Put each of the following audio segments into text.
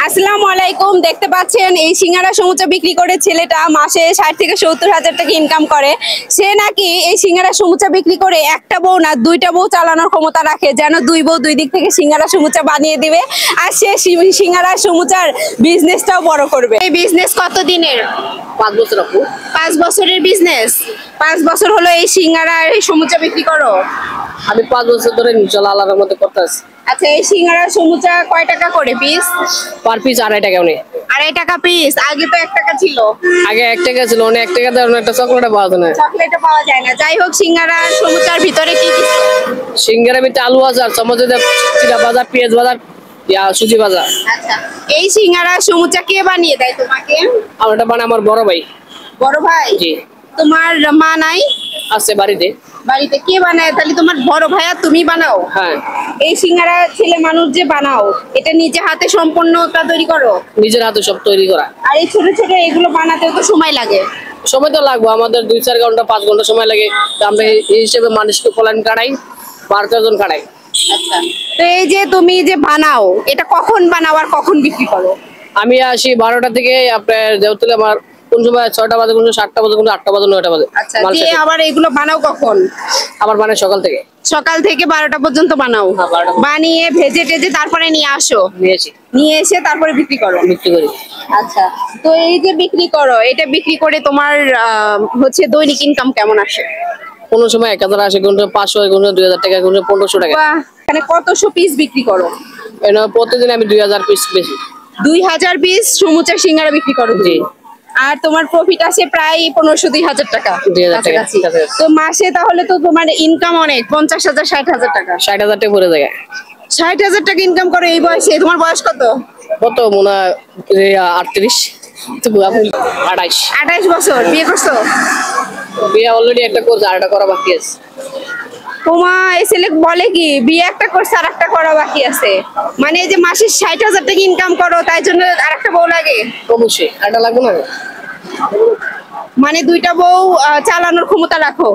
আসসালামু আলাইকুম। দেখতে পাচ্ছেন এই সিঙ্গারা সমুচা বিক্রি করে ছেলেটা মাসে 60 থেকে 70,000 টাকা ইনকাম করে। সে নাকি এই সিঙ্গারা সমুচা বিক্রি করে একটা বউ না দুইটা বউ চালানোর ক্ষমতা রাখে, যেন দুই বউ দুই দিক থেকে সিঙ্গারা সমুচা বানিয়ে দিবে আর সে সিঙ্গারা সমুচার বিজনেসটাও বড় করবে। এই বিজনেস কত দিনের? 5 বছর। আপু 5 বছরের বিজনেস। 5 বছর হলো এই সিঙ্গারা এই সমুচা বিক্রি করো? আমি 5 বছর ধরে ইনশাআল্লাহ আল্লাহর মধ্যে করতেছি। আচ্ছা, এই সিঙ্গারা সমুচা কয় টাকা করে পিস? পার পিস 2.5 টাকা। 2.5 টাকা পিস। আগে তো 1 টাকা ছিল। আগে 1 টাকা ছিল, 1 টাকা দেওয়ার একটা চকলেট পাওয়া যায় না। চকলেটও পাওয়া যায় না। যাই হোক, সিঙ্গারা সমুচার ভিতরে কি কি? সিঙ্গারা ভিতরে আলু আচার, চামচ চিরা ভাজা, পেঁয়াজ ভাজা, সুজি ভাজা। আচ্ছা, এই সিঙ্গারা সমুচা কে বানিয়ে দেয় তোমাকে? আর এটা বানায় আমার বড় ভাই। বড় ভাই? জি। তোমার মা নাই? আছে বাড়িতে। বাড়িতে কে বানায়? তাহলে তোমার বড় ভাই আর তুমি বানাও? হ্যাঁ। এই সিঙ্গারা ছেলে মানুষ যে বানাও, এটা নিজে হাতে সম্পূর্ণটা তৈরি করো? নিজের হাতে সব তৈরি করা। আর এই ছোট ছোট এগুলো বানাতেও তো সময় লাগে? সময় তো লাগবে, আমাদের 2-4 ঘন্টা 5 ঘন্টা সময় লাগে। আমরা এই হিসেবে মানুষকে কলান কাটাই, 12 জন কাটাই। আচ্ছা, তো এই যে তুমি যে বানাও, এটা কখন বানাও আর কখন বিক্রি করো? আমি আসি 12টা থেকে, আপনার যেহেতু আমার কোন সময় 6টা বাজে, কোন 7টা বাজে, কোন 8টা বাজে, 9টা বাজে। আচ্ছা, দিয়ে আবার এগুলো বানাও কখন? আবার মানে সকাল থেকে। সকাল থেকে 12টা পর্যন্ত বানাও? হ্যাঁ, 12টা। বানিয়ে ভেজে টেজে তারপরে নিয়ে আসো? নিয়ে এসে তারপরে বিক্রি করো? বিক্রি করি। আচ্ছা, তো এই যে বিক্রি করো, এটা বিক্রি করে তোমার হচ্ছে দৈনিক ইনকাম কেমন আসে? কোন সময় 1000 আসে, কোন 500, কোন 2000 টাকা, কোন 1500 টাকা। বাহ, এখানে কতশো পিস বিক্রি করো? প্রতিদিন আমি 2000 পিস বেশি। 2000 পিস সমুচা সিঙ্গারা বিক্রি করো? জি। আর তোমার প্রফিট আছে প্রায় 1500-2000 টাকা। 2000 টাকা। তো মাসে তাহলে তো তোমার ইনকাম অনেক, 50,000 60,000 টাকা। 60,000 টাকা পড়ে যায়। 60,000 টাকা ইনকাম করে এই বয়সে? তোমার বয়স কত? কত মনে হয় 38। তো আপনি 28 বছর। বিয়ে করছো? বিয়ে অলরেডি একটা করছে, আর একটা করা বাকি আছে। তোমা এই ছেলে বলে কি বিয়ে একটা করছে আর একটা করা বাকি আছে? মানে এই যে মাসে 60,000 টাকা ইনকাম করো, তাই জন্য আর একটা বউ লাগে? অবশ্যই একটা লাগবে না। মানে দুইটা বউ চালানোর ক্ষমতা রাখো?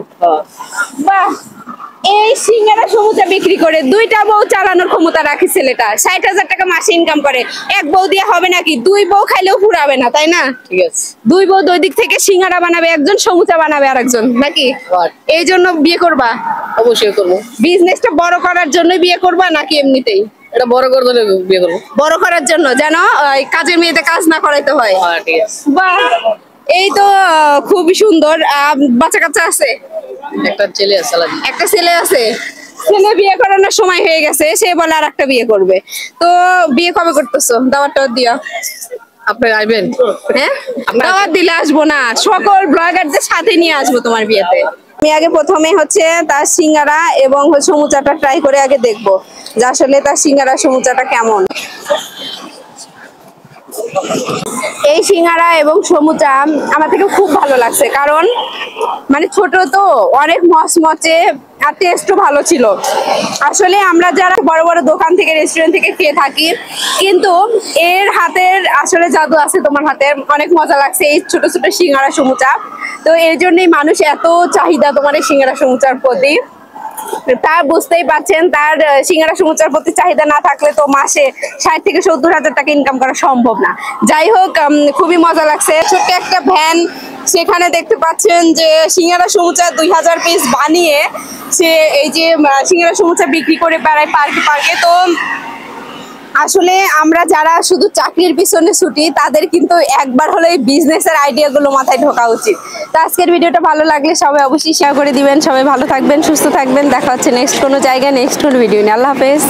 বাহ, এই সিঙ্গারা সমুচা বিক্রি করে দুইটা বউ চালানোর ক্ষমতা রাখে ছেলেটা। 60,000 টাকা মাসে ইনকাম করে। এক বউ দিয়ে হবে নাকি? দুই বউ খাইলেও ফুরাবে না, তাই না? ঠিক আছে। দুই বউ দুই দিক থেকে সিঙ্গারা বানাবে, একজন সমুচা বানাবে আরেকজন, নাকি? এই জন্য বিয়ে করবা? অবশ্যই করবো। বিজনেসটা বড় করার জন্য বিয়ে করবা নাকি এমনিতেই? এটা বড় করে দিলে বিয়ে করবো। বড় করার জন্য, যেন কাজের মেয়েদের কাজ না করাইতে হয়। ঠিক আছে। বাহ, এই তো খুবই সুন্দর। বাচ্চা কাচ্চা আছে? একটা ছেলে আছে। একটা ছেলে আছে। ছেলে বিয়ে করানোর সময় হয়ে গেছে, সে বলে আর একটা বিয়ে করবে। তো বিয়ে কবে করতেছো? দাওয়াত দিয়া। আপনি আইবেন? হ্যাঁ, দাওয়াত দিলে আসবো না, সকল ব্লগারদের সাথে নিয়ে আসবো তোমার বিয়েতে। আমি আগে প্রথমে হচ্ছে তার সিঙ্গারা এবং সমুচাটা ট্রাই করে আগে দেখবো যে আসলে তার সিঙ্গারা সমুচাটা কেমন। এই সিঙ্গারা এবং সমুচা আমার থেকে খুব ভালো লাগছে, কারণ মানে ছোট তো অনেক মচমচে আর টেস্টও ভালো ছিল। আসলে আমরা যারা বড় বড় দোকান থেকে রেস্টুরেন্ট থেকে খেয়ে থাকি, কিন্তু এর হাতের আসলে জাদু আছে। তোমার হাতে অনেক মজা লাগছে এই ছোট ছোট সিঙ্গারা সমুচা। তো এর জন্যই মানুষ এত চাহিদা তোমার এই সিঙ্গারা সমুচার প্রতি। তা বুঝতেই পারছেন, তার সিঙ্গারা সমুচার প্রতি চাহিদা না থাকলে তো মাসে 60 থেকে 70,000 টাকা ইনকাম করা সম্ভব না। যাই হোক, খুবই মজা লাগছে। ছোট্ট একটা ভ্যান, সেখানে দেখতে পাচ্ছেন যে সিঙ্গারা সমুচা 2000 পিস বানিয়ে সে এই যে সিঙ্গারা সমুচা বিক্রি করে বেড়ায় পার্কে পার্কে। তো আসলে আমরা যারা শুধু চাকরির পিছনে ছুটি, তাদের কিন্তু একবার হলো এই বিজনেসের আইডিয়া গুলো মাথায় ঢোকা উচিত। তো আজকের ভিডিওটা ভালো লাগলে সবাই অবশ্যই শেয়ার করে দিবেন। সবাই ভালো থাকবেন, সুস্থ থাকবেন। দেখা হচ্ছে নেক্সট কোনো জায়গায়, নেক্সট কোনো ভিডিও নিয়ে। আল্লাহ হাফেজ।